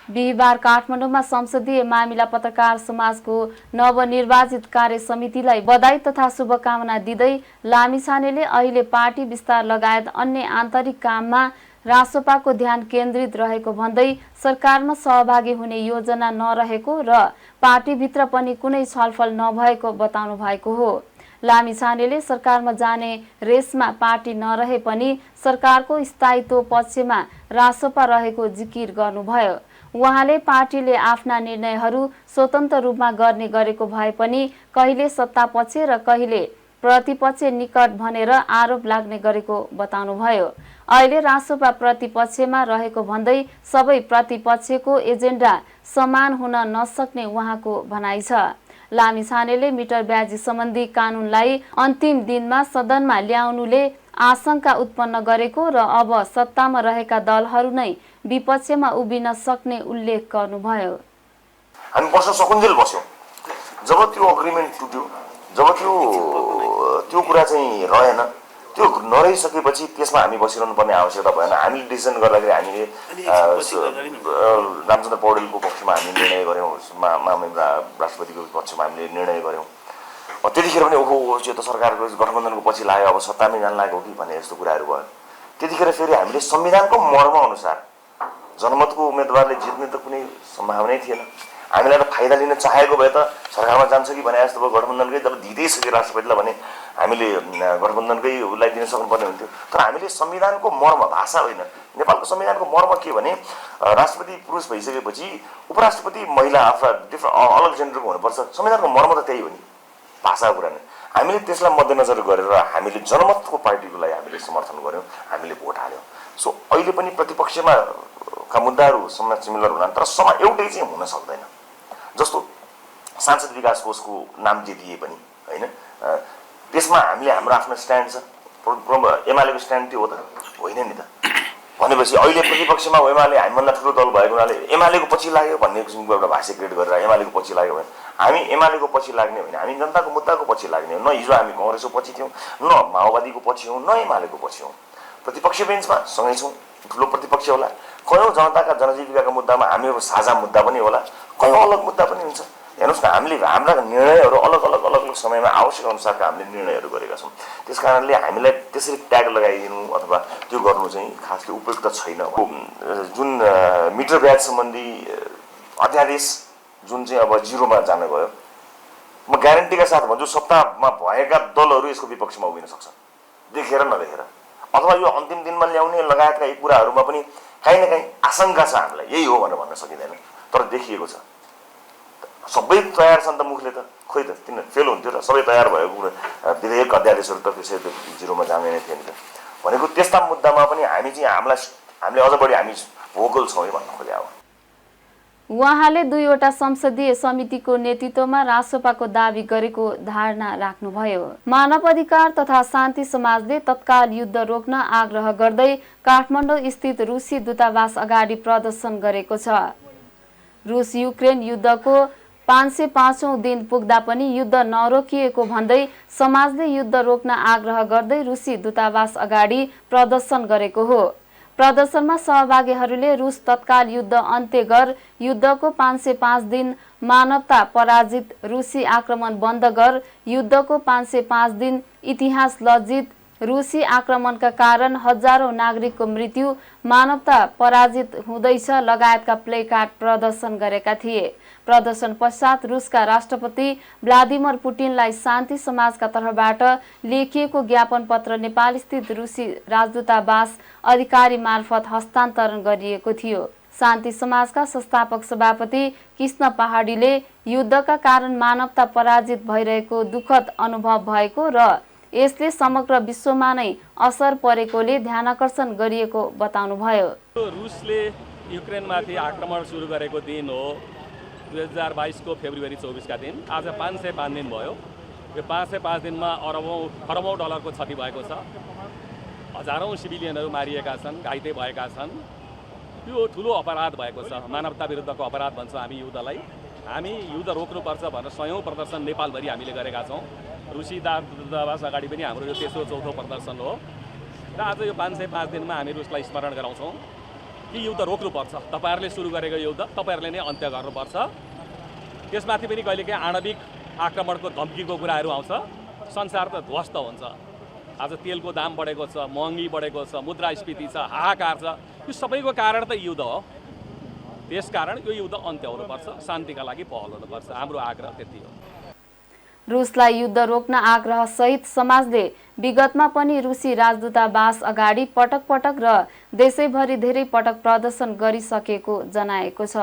बिहिबार काठमाडौँमा संसदीय मामिला पत्रकार समाजको नवनिर्वाचित कार्य समितिलाई बधाई तथा शुभकामना दिँदै लामिछानेले अहिले पार्टी विस्तार लगायत अन्य आन्तरिक काममा रासोपाको ध्यान केन्द्रित रहेको भन्दै सरकारमा सहभागी हुने योजना नरहेको र पार्टीभित्र पनि कुनै छलफल नभएको बताउनु भएको हो। लामिछानेले सरकारमा जाने रेसमा पार्टी नरहे पनि सरकारको स्थायित्व पक्षमा रासोपा रहेको जिकिर गर्नुभयो। उहाँले पार्टीले आफ्ना निर्णयहरू स्वतन्त्र रूपमा गर्ने गरेको भए पनि कहिले सत्तापक्ष र कहिले प्रतिपक्ष निकट भनेर आरोप लाग्ने गरेको बताउनुभयो। अहिले रासोपा प्रतिपक्षमा रहेको भन्दै सबै प्रतिपक्षको एजेन्डा समान हुन नसक्ने उहाँको भनाइ छ। लामिछानेले मिटर ब्याजी सम्बन्धी कानूनलाई अन्तिम दिनमा सदनमा ल्याउनुले आशंका उत्पन्न गरेको र अब सत्तामा रहेका दलहरू नै विपक्षमा उभिन सक्ने उल्लेख गर्नुभयो। हामी बस्न सकुन्जेल बस्यौँ। जब त्यो अग्रिमेन्ट टुट्यो, जब त्यो कुरा चाहिँ रहेन, त्यो नरहिसकेपछि त्यसमा हामी बसिरहनु पर्ने आवश्यकता भएन। हामीले डिसिजन गर्दाखेरि हामीले रामचन्द्र पौडेलको पक्षमा हामी निर्णय गऱ्यौँ, राष्ट्रपतिको पक्षमा हामीले निर्णय गऱ्यौँ। त्यतिखेर पनि ओहो यो त सरकारको गठबन्धनको पछि लाग्यो, अब सत्तामै जान लाग्यो कि भन्ने यस्तो कुराहरू भयो। त्यतिखेर फेरि हामीले संविधानको मर्म अनुसार जनमतको उम्मेदवारले जित्ने त कुनै सम्भावनै थिएन। हामीलाई त फाइदा लिन चाहेको भए त सरकारमा जान्छ कि भने जस्तो गठबन्धनकै जब दिँदैसक्यो राष्ट्रपतिलाई भने हामीले गठबन्धनकै उसलाई दिन सक्नुपर्ने हुन्थ्यो। तर हामीले संविधानको मर्म, भाषा होइन, नेपालको संविधानको मर्म के भने राष्ट्रपति पुरुष भइसकेपछि उपराष्ट्रपति महिला अथवा अलग जेन्डरको हुनुपर्छ। संविधानको मर्म त त्यही हो नि, भाषाको कुरा नै। हामीले त्यसलाई मध्यनजर गरेर हामीले जनमतको पार्टीको लागि हामीले समर्थन गऱ्यौँ, हामीले भोट हाल्यौँ। सो अहिले पनि प्रतिपक्षमा का मुद्दाहरू समाज सिमिलर हुला, तर एउटै चाहिँ हुन सक्दैन। जस्तो सांसद विकास कोषको नाम जे दिए पनि होइन, त्यसमा हामीले हाम्रो आफ्नो स्ट्यान्ड छ। एमालेको स्ट्यान्ड त्यो हो त होइन नि त। भनेपछि अहिले प्रतिपक्षमा एमाले हामीभन्दा ठुलो दल भएको हुनाले एमालेको पछि लाग्यो भन्ने किसिमको एउटा भाष्य क्रिएट गरेर एमालेको पछि लाग्यो भने हामी एमालेको पछि लाग्ने होइन, हामी जनताको मुद्दाको पछि लाग्ने हो। न हिजो हामी कङ्ग्रेसको पछि थियौँ, न माओवादीको पछि हौँ, न एमालेको पछि हौँ। प्रतिपक्ष बेन्चमा सँगै छौँ, ठुलो प्रतिपक्ष होला। कयौँ जनताका जनजीविकाका मुद्दामा हामीहरू साझा मुद्दा पनि होला, कयौँ अलग मुद्दा पनि हुन्छ। हेर्नुहोस् न, हामीले हाम्रा निर्णयहरू अलग अलग अलग अलग समयमा आवश्यक अनुसारका हामीले निर्णयहरू गरेका छौँ। त्यस कारणले हामीलाई त्यसरी ट्याग लगाइदिनु अथवा त्यो गर्नु चाहिँ खासले उपयुक्त छैन। जुन मिटर ब्याज सम्बन्धी अध्यादेश जुन चाहिँ अब 0मा जान गयो, म ग्यारेन्टीका साथ भन्छु सत्तामा भएका दलहरू यसको विपक्षमा उभिन सक्छ, देखेर नदेखेर। अथवा यो अन्तिम दिनमा ल्याउने लगायतका यी कुराहरूमा पनि काहीँ न काहीँ आशंका छ हामीलाई, यही हो भनेर भन्न सकिँदैन, तर देखिएको छ। सबै तयार छन् त मुखले त, खोइ त तिन फेल हुन्थ्यो र सबै तयार भएको विधेयक अध्यादेशहरू त त्यसै 0मा जाने नै थियो नि त। भनेको त्यस्ता मुद्दामा पनि हामी चाहिँ हामीले अझ बढी हामी भोकल छौँ भन्न खोजे हो। उहाँले 2वटा संसदीय समितिको नेतृत्वमा रासोपाको दावी गरेको धारणा राख्नुभयो। मानव अधिकार तथा शान्ति समाजले तत्काल युद्ध रोक्न आग्रह गर्दै काठमाडौँ स्थित रुसी दूतावास अगाडि प्रदर्शन गरेको छ। रुस युक्रेन युद्धको 505औं दिन पुग्दा पनि युद्ध नरोकिएको भन्दै समाजले युद्ध रोक्न आग्रह गर्दै रुसी दूतावास अगाडि प्रदर्शन गरेको हो। प्रदर्शनमा सहभागीहरूले रुस तत्काल युद्ध अन्त्य गर, युद्धको 505 दिन मानवता पराजित, रुसी आक्रमण बन्द गर, युद्धको 505 दिन इतिहास लज्जित, रुसी आक्रमणका कारण हजारौं नागरिकको मृत्यु, मानवता पराजित हुँदैछ लगायतका प्लेकार्ड प्रदर्शन गरेका थिए। प्रदर्शन पश्चात रुसका राष्ट्रपति भ्लादिमिर पुटिनलाई शान्ति समाजका तर्फबाट लेखिएको ज्ञापन पत्र नेपाल स्थित रुसी राजदूतावास अधिकारी मार्फत हस्तान्तरण गरिएको थियो। शान्ति समाजका संस्थापक सभापति कृष्ण पहाडीले युद्धका कारण मानवता पराजित भइरहेको दुःखद अनुभव भएको र यसले समग्र विश्वमा नै असर परेकोले ध्यानकर्षण गरिएको बताउनुभयो। रुसले युक्रेनमाथि आक्रमण सुरु गरेको दिन हो 2022 को फेब्रुअरी 24 का दिन। आज 505 दिन भयो। यो 505 दिनमा खरबौं डलरको क्षति भएको छ। हजारौं सिभिलियनहरू मारिएका छन्, घाइते भएका छन्। यो ठुलो अपराध भएको छ। मानवता विरुद्धको अपराध भन्छौँ हामी युद्धलाई। हामी युद्ध रोक्नुपर्छ भनेर सयौं प्रदर्शन नेपालभरि हामीले गरेका छौँ। रुसी दूतावास अगाडि पनि हाम्रो यो तेस्रो चौथो प्रदर्शन हो र आज यो 505 दिनमा हामी रुसलाई स्मरण गराउँछौँ कि युद्ध रोक्नुपर्छ। तपाईहरूले सुरु गरेको युद्ध तपाईहरूले नै अन्त्य गर्नुपर्छ। त्यसमाथि पनि कहिलेकाहीँ आणविक आक्रमणको धम्कीको कुराहरू आउँछ। संसार त ध्वस्त हुन्छ। आज तेलको दाम बढेको छ, महँगी बढेको छ, मुद्रास्फीति छ, हाहाकार छ। यो सबैको कारण त युद्ध हो। त्यसकारण यो युद्ध अन्त्य हुनुपर्छ, शान्तिका लागि पहल हुनुपर्छ। हाम्रो आग्रह त्यति हो। रुसलाई युद्ध रोक्न आग्रह सहित समाजले विगतमा पनि रुसी राजदूतावास अगाडि पटक पटक र देशैभरि धेरै पटक प्रदर्शन गरिसकेको जनाएको छ।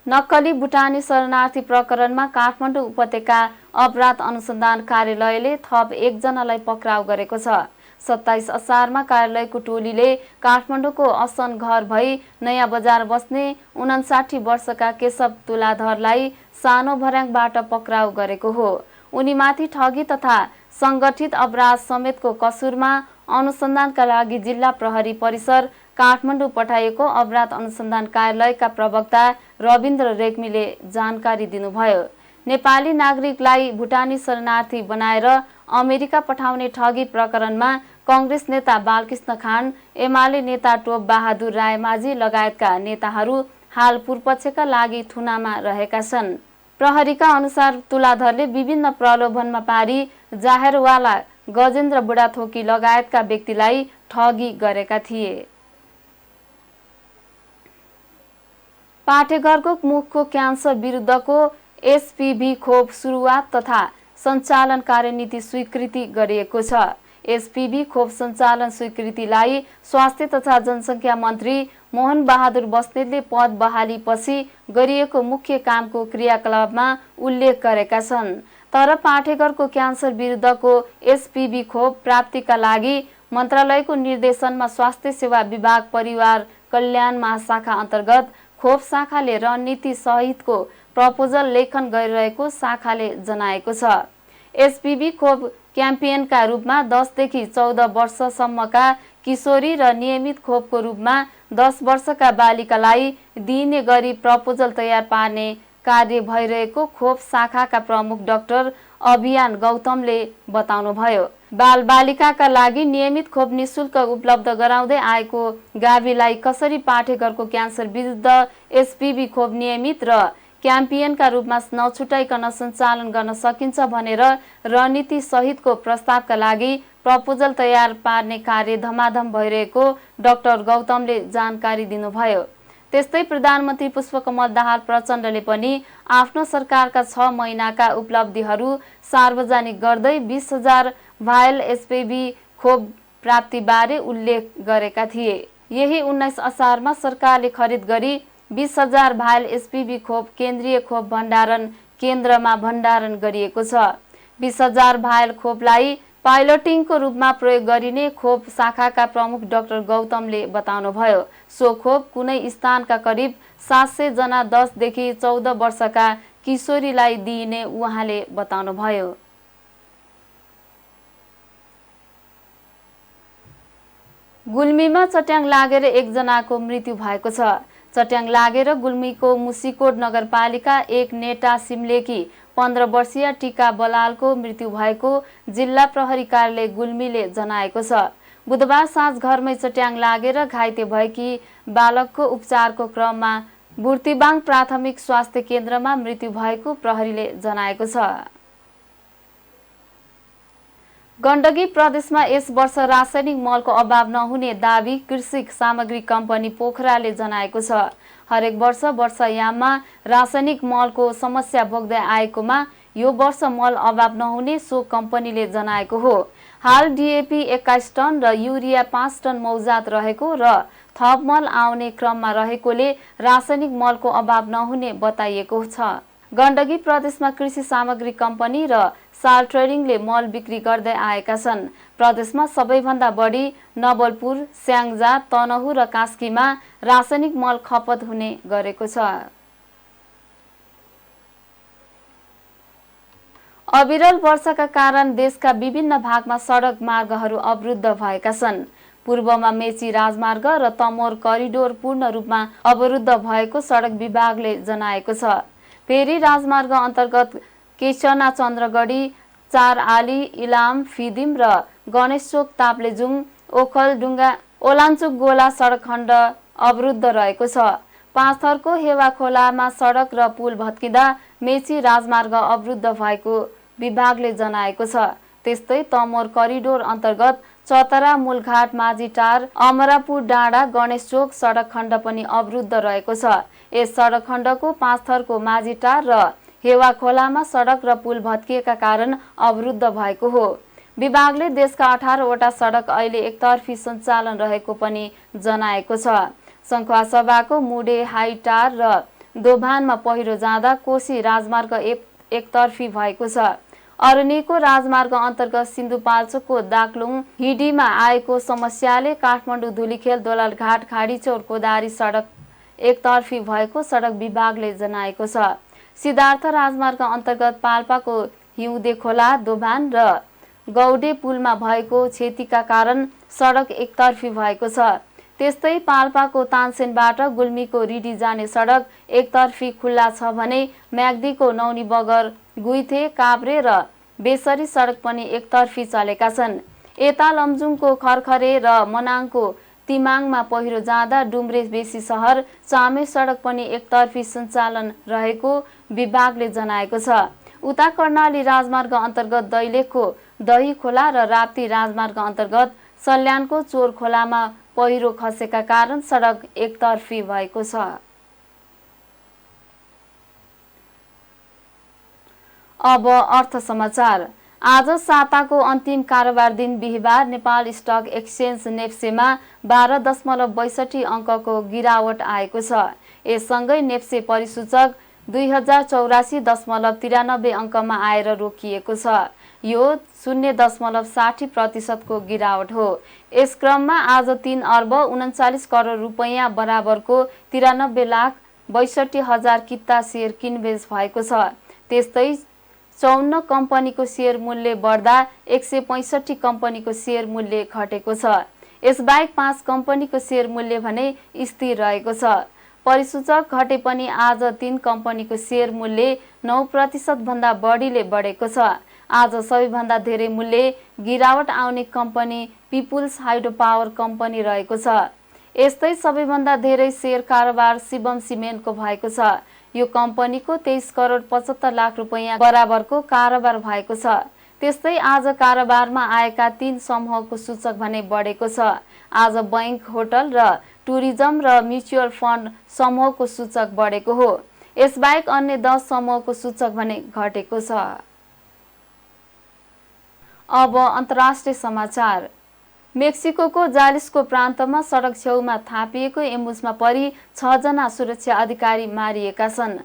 नक्कली भुटानी शरणार्थी प्रकरणमा काठमाडौँ उपत्यका अपराध अनुसन्धान कार्यालयले थप 1 जनालाई पक्राउ गरेको छ। 27 असारमा कार्यालयको टोलीले काठमाडौँको असन घर भई नयाँ बजार बस्ने 59 वर्षका केशव तुलाधरलाई सानो भर्याङबाट पक्राउ गरेको हो। उनीमाथि ठगी तथा संगठित अपराध समेतको कसुरमा अनुसन्धानका लागि जिल्ला प्रहरी परिसर काठमाडौँ पठाइएको अपराध अनुसन्धान कार्यालयका प्रवक्ता रविन्द्र रेग्मीले जानकारी दिनुभयो। नेपाली नागरिकलाई भुटानी शरणार्थी बनाएर अमेरिका पठाउने ठगी प्रकरणमा कांग्रेस नेता बालकृष्ण खान, एमाले नेता टोप बहादुर रायमाझी लगायतका नेताहरू हाल पूर्वपक्षका लागि थुनामा रहेका छन्। प्रहरीका अनुसार तुलाधरले विभिन्न प्रलोभनमा पारी जाहेरवाला, गजेन्द्र बुढाथोकी लगायतका व्यक्तिलाई ठगी गरेका थिए। पाठेघरको मुखको क्यान्सर विरुद्धको एसपीभी खोप सुरुवात तथा सञ्चालन कार्यनीति स्वीकृति गरिएको छ। एसपीभी खोप सञ्चालन स्वीकृतिलाई स्वास्थ्य तथा जनसङ्ख्या मन्त्री मोहन बहादुर बस्नेतले पद बहालीपछि गरिएको मुख्य कामको क्रियाकलापमा उल्लेख गरेका छन्। तर पाठेघरको क्यान्सर विरुद्धको एसपीभी खोप प्राप्तिका लागि मन्त्रालयको निर्देशनमा स्वास्थ्य सेवा विभाग परिवार कल्याण महाशाखा अन्तर्गत खोप शाखाले रणनीति सहितको प्रपोजल लेखन गरिरहेको शाखाले जनाएको छ। एसपीभी खोप क्याम्पेनका रूपमा 10 देखि 14 वर्षसम्मका किशोरी र नियमित खोपको रूपमा 10 वर्षका बालिकालाई दिइने गरी प्रपोजल तयार पार्ने कार्य भइरहेको खोप शाखाका प्रमुख डाक्टर अभियान गौतमले बताउनुभयो। बालबालिकाका लागि नियमित खोप निशुल्क उपलब्ध गराउँदै आएको गाविलाई कसरी पाठेघरको क्यान्सर विरुद्ध एसपीभी खोप नियमित र क्याम्पेनका रूपमा नछुटाइकन सञ्चालन गर्न सकिन्छ भनेर रणनीति सहितको प्रस्तावका लागि प्रपोजल तयार पार्ने कार्य धमाधम भइरहेको डाक्टर गौतमले जानकारी दिनुभयो। त्यस्तै प्रधानमन्त्री पुष्पकमल दाहाल प्रचण्डले पनि आफ्नो सरकारका 6 महिनाका उपलब्धिहरू सार्वजनिक गर्दै 20,000 भायल एसपीभी खोप प्राप्तिबारे उल्लेख गरेका थिए। यही 19 असारमा सरकारले खरिद गरी 20,000 भायल एसपीभी खोप केन्द्रीय खोप भण्डारण केन्द्रमा भण्डारण गरिएको छ। 20,000 भायल खोपलाई पाइलटिङको रूपमा प्रयोग गरिने खोप शाखाका प्रमुख डाक्टर गौतमले बताउनुभयो। सो खोप कुनै स्थानका करिब 700 जना 10 देखि 14 वर्षका किशोरीलाई दिइने उहाँले बताउनुभयो। गुल्मीमा चट्याङ लागेर 1 जनाको मृत्यु भएको छ। चट्याङ लागेर गुल्मीको मुसिकोट नगरपालिका 1 नेटा सिमलेकी 15 वर्षीय टिका बलालको मृत्यु भएको जिल्ला प्रहरी कार्यालय गुल्मीले जनाएको छ। बुधबार साँझ घरमै चट्याङ लागेर घाइते भएकी बालकको उपचारको क्रममा बुर्तिबाङ प्राथमिक स्वास्थ्य केन्द्रमा मृत्यु भएको प्रहरीले जनाएको छ। गण्डकी प्रदेशमा यस वर्ष रासायनिक मलको अभाव नहुने दाबी कृषि सामग्री कम्पनी पोखराले जनाएको छ। हरेक वर्ष वर्षायाममा रासायनिक मलको समस्या भोग्दै आएकोमा यो वर्ष मल अभाव नहुने सो कम्पनीले जनाएको हो। हाल डीएपी 21 टन र युरिया 5 टन मौजात रहेको र थप मल आउने क्रममा रहेकोले रासायनिक मलको अभाव नहुने बताइएको छ। गण्डकी प्रदेशमा कृषि सामग्री कम्पनी र साल ट्रेडिङले मल बिक्री गर्दै आएका छन्। प्रदेशमा सबैभन्दा बढी नवलपुर, स्याङ्जा, तनहुँ र कास्कीमा रासायनिक मल खपत हुने गरेको छ। अविरल वर्षाका कारण देशका विभिन्न भागमा सडक मार्गहरू अवरुद्ध भएका छन्। पूर्वमा मेची राजमार्ग र तमोर करिडोर पूर्ण रूपमा अवरुद्ध भएको सडक विभागले जनाएको छ। फेरि राजमार्ग अन्तर्गत केचना चन्द्रगढी, चार आली, इलाम, फिदिम र गणेशचोक ताप्लेजुङ, ओखलडुङ्गा, ओलाञ्चुक गोला सडक खण्ड अवरुद्ध रहेको छ। पाँचथरको हेवा खोलामा सडक र पुल भत्किँदा मेची राजमार्ग अवरुद्ध भएको विभागले जनाएको छ। त्यस्तै तमोर करिडोर अन्तर्गत चतरा, मूलघाट, माझीटार, अमरापुर डाँडा, गणेशचोक सडक खण्ड पनि अवरुद्ध रहेको छ। यस सडक खण्डको पाँचथरको माझीटार र हेवा खोलामा सडक र पुल भत्किएका कारण अवरुद्ध भएको हो। विभागले देशका 18 वटा सडक अहिले एकतर्फी सञ्चालन रहेको पनि जनाएको छ। सङ्खुवासभाको मुडे, हाइटार र दोभानमा पहिरो जाँदा कोशी राजमार्ग एकतर्फी भएको छ। अरनिको राजमार्ग अन्तर्गत सिन्धुपाल्चोकको दाक्लुङ हिडीमा आएको समस्याले काठमाडौँ धुलीखेल दोलालघाट खाडीचौर कोदारी सडक एकतर्फी भएको सडक विभागले जनाएको छ। सिद्धार्थ राजमार्ग अन्तर्गत पाल्पाको हिउँदे खोला, दोभान र गौडे पुलमा भएको क्षतिका कारण सडक एकतर्फी भएको छ। त्यस्तै पाल्पाको तानसेनबाट गुल्मीको रिडी जाने सडक एकतर्फी खुल्ला छ भने म्याग्दीको नौनी बगर, गुइथे, काभ्रे र बेसरी सडक पनि एकतर्फी चलेका छन्। यता लमजुङको खरखरे र मनाङको तिमाङमा पहिरो जाँदा डुम्रे बेसी सहर चामे सडक पनि एकतर्फी सञ्चालन रहेको विभागले जनाएको छ। उता कर्णाली राजमार्ग अन्तर्गत दैलेखको दही खोला र राप्ती राजमार्ग अन्तर्गत सल्यानको चोर खोलामा पहिरो खसेका कारण सडक एकतर्फी भएको छ। अब अर्थ समाचार। आज साताको अन्तिम कारोबार दिन बिहिबार नेपाल स्टक एक्सचेन्ज नेप्सेमा 12.62 अङ्कको गिरावट आएको छ। यससँगै नेप्से परिसूचक 2084.93 अङ्कमा आएर रोकिएको छ। यो 0.60% को गिरावट हो। यस क्रममा आज 3 अर्ब 39 करोड रुपैयाँ बराबरको 93,62,000 किता शेयर किनबेच भएको छ। त्यस्तै 54 कम्पनीको शेयर मूल्य बढ्दा 165 कम्पनीको शेयर मूल्य घटेको छ। यसबाहेक 5 कम्पनीको शेयर मूल्य भने स्थिर रहेको छ। परिसूचक घटे पनि आज 3 कम्पनीको शेयर मूल्य 9% भन्दा बढीले बढेको छ। आज सबैभन्दा धेरै मूल्य गिरावट आउने company people's hydro power company रहेको छ। यस्तै सबैभन्दा धेरै शेयर कारोबार शिवम सिमेन्टको भएको छ। यो कम्पनीको 23 करोड 75 लाख रुपैयाँ बराबरको कारोबार भएको छ। त्यस्तै आज कारोबारमा आएका 3 समूहको सूचक भने बढेको छ। आज बैंक, होटल र टुरिज्म र म्युचुअल फन्ड समूहको सूचक बढेको हो। यसबाहेक अन्य 10 समूहको सूचक भने घटेको छ। अब अन्तर्राष्ट्रिय समाचार। मेक्सिको जालिसको प्रान्तमा सडक छेउमा थापिएको एम्बुसमा परि 6 जना सुरक्षा अधिकारी मारिएका छन्।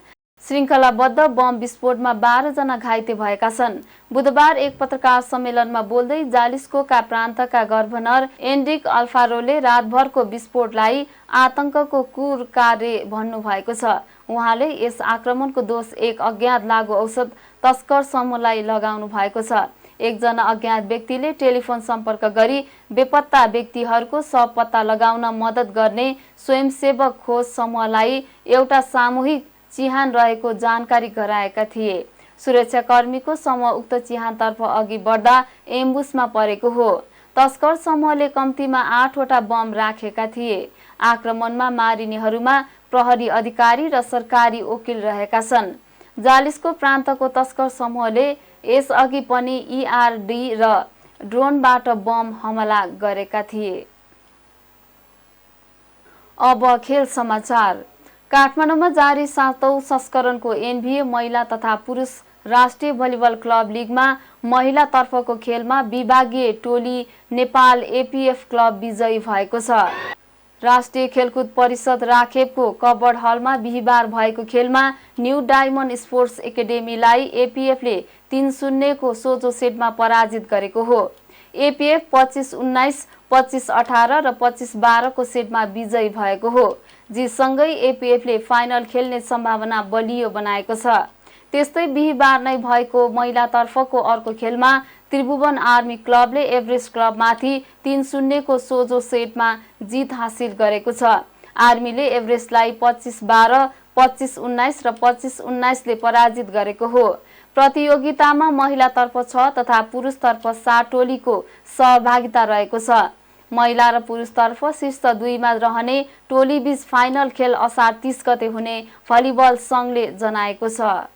श्रृङ्खलाबद्ध बम विस्फोटमा 12 जना घाइते भएका छन्। बुधबार एक पत्रकार सम्मेलनमा बोल्दै जालिस्कोका प्रान्तका गभर्नर एन्ड्रिक अल्फारोले रातभरको विस्फोटलाई आतंकको क्रूर कार्य भन्नुभएको छ। उहाँले यस आक्रमणको दोष एक अज्ञात लागु औषध तस्कर समूहलाई लगाउनु भएको छ। एकजना अज्ञात व्यक्तिले टेलिफोन सम्पर्क गरी बेपत्ता व्यक्तिहरूको शव पत्ता लगाउन मद्दत गर्ने स्वयंसेवक खोज समूहलाई एउटा सामूहिक चिहान रहेको जानकारी गराएका थिए। सुरक्षाकर्मीको समूह उक्त चिहानतर्फ अघि बढ्दा एम्बुसमा परेको हो। तस्कर समूहले कम्तीमा 8 वटा बम राखेका थिए। आक्रमणमा मारिनेहरूमा प्रहरी अधिकारी र सरकारी वकिल रहेका छन्। जालिसको प्रान्तको तस्कर समूहले यसअघि पनि ERD र ड्रोनबाट बम हमला गरेका थिए। अब खेल समाचार। काठमाडौँमा जारी 7औं संस्करणको NBA महिला तथा पुरुष राष्ट्रिय भलिबल क्लब लिगमा महिला तर्फको खेलमा विभागीय टोली नेपाल APF क्लब विजयी भएको छ। राष्ट्रिय खेलकुद परिषद राखेपको कबड हलमा बिहिबार भएको खेलमा न्यू डायमन्ड स्पोर्ट्स एकाडेमीलाई एपीएफले 3-0 को सोझो सेटमा पराजित गरेको हो। एपीएफ 25-19, 25-18 र 25-12 को सेटमा विजयी भएको हो। जीतसँगै एपीएफले फाइनल खेल्ने सम्भावना बलियो बनाएको छ। त्यस्तै बिहिबार नै भएको महिलातर्फको अर्को खेलमा त्रिभुवन आर्मी क्लबले एभरेस्ट क्लबमाथि 3-0 को सोझो सेटमा जित हासिल गरेको छ। आर्मीले एभरेस्टलाई 25-12, 25-19 र 25-19 ले पराजित गरेको हो। प्रतियोगितामा महिलातर्फ 6 तथा पुरुषतर्फ 7 टोलीको सहभागिता रहेको छ। महिला र पुरुषतर्फ शीर्ष 2 मा रहने टोलीबीच फाइनल खेल असार 30 गते हुने भलिबल संघले जनाएको छ।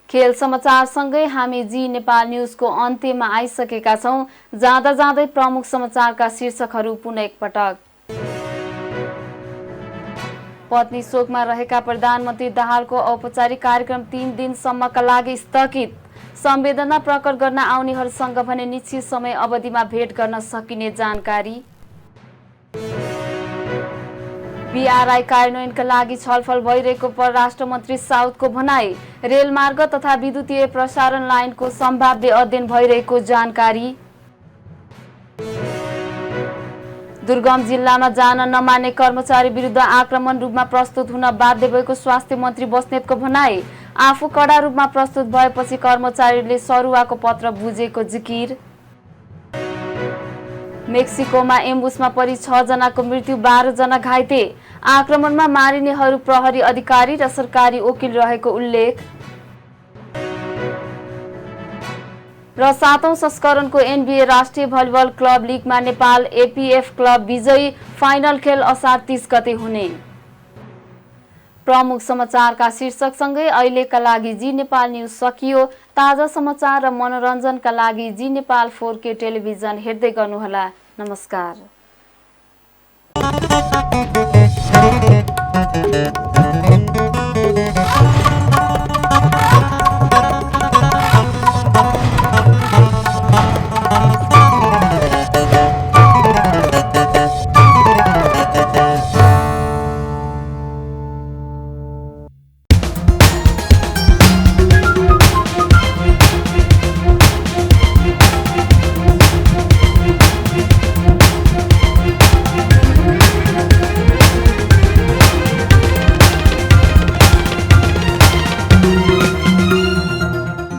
खेल समाचार सँगै हामी जी नेपाल न्यूजको अन्त्यमा आइसकेका छौं। जाँदा जाँदै प्रमुख समाचारका शीर्षकहरू पुनः एकपटक। पत्नी शोकमा रहेका प्रधानमन्त्री दाहालको औपचारिक कार्यक्रम 3 दिनसम्मका लागि स्थगित। संवेदना प्रकट गर्न आउनेहरूसँग भने निश्चित समय अवधिमा भेट गर्न सकिने जानकारी। बीआरआई कार्यान्वयनका लागि छलफल भइरहेको परराष्ट्र मन्त्री साउदको भनाई। रेलमार्ग तथा विद्युतीय प्रसारण लाइनको सम्भाव्य अध्ययन भइरहेको जानकारी। दुर्गम जिल्लामा जान नमान्ने कर्मचारी विरुद्ध आक्रमण रूपमा प्रस्तुत हुन बाध्य भएको स्वास्थ्य मन्त्री बस्नेतको भनाई। आफू कडा रूपमा प्रस्तुत भएपछि कर्मचारीले सरुवाको पत्र बुझेको जिकिर। मेक्सिकोमा एम्बुसमा परि 6 जनाको मृत्यु, 12 जना घाइते। आक्रमणमा मारिनेहरू प्रहरी अधिकारी र सरकारी वकिल रहेको उल्लेख। र 7औं संस्करणको एनबीए राष्ट्रिय भलिबल क्लब लिगमा नेपाल एपीएफ क्लब विजयी। फाइनल खेल असार 30 गते हुने। प्रमुख समाचारका शीर्षकसँगै अहिलेका लागि जी नेपाल न्यूज सकियो। ताजा समाचार र मनोरञ्जनका लागि जी नेपाल 4K टेलिभिजन हेर्दै गर्नुहोला। नमस्कार।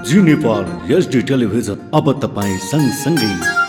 जी नेपाल एचडी टेलिभिजन अब तपाईँ सँगसँगै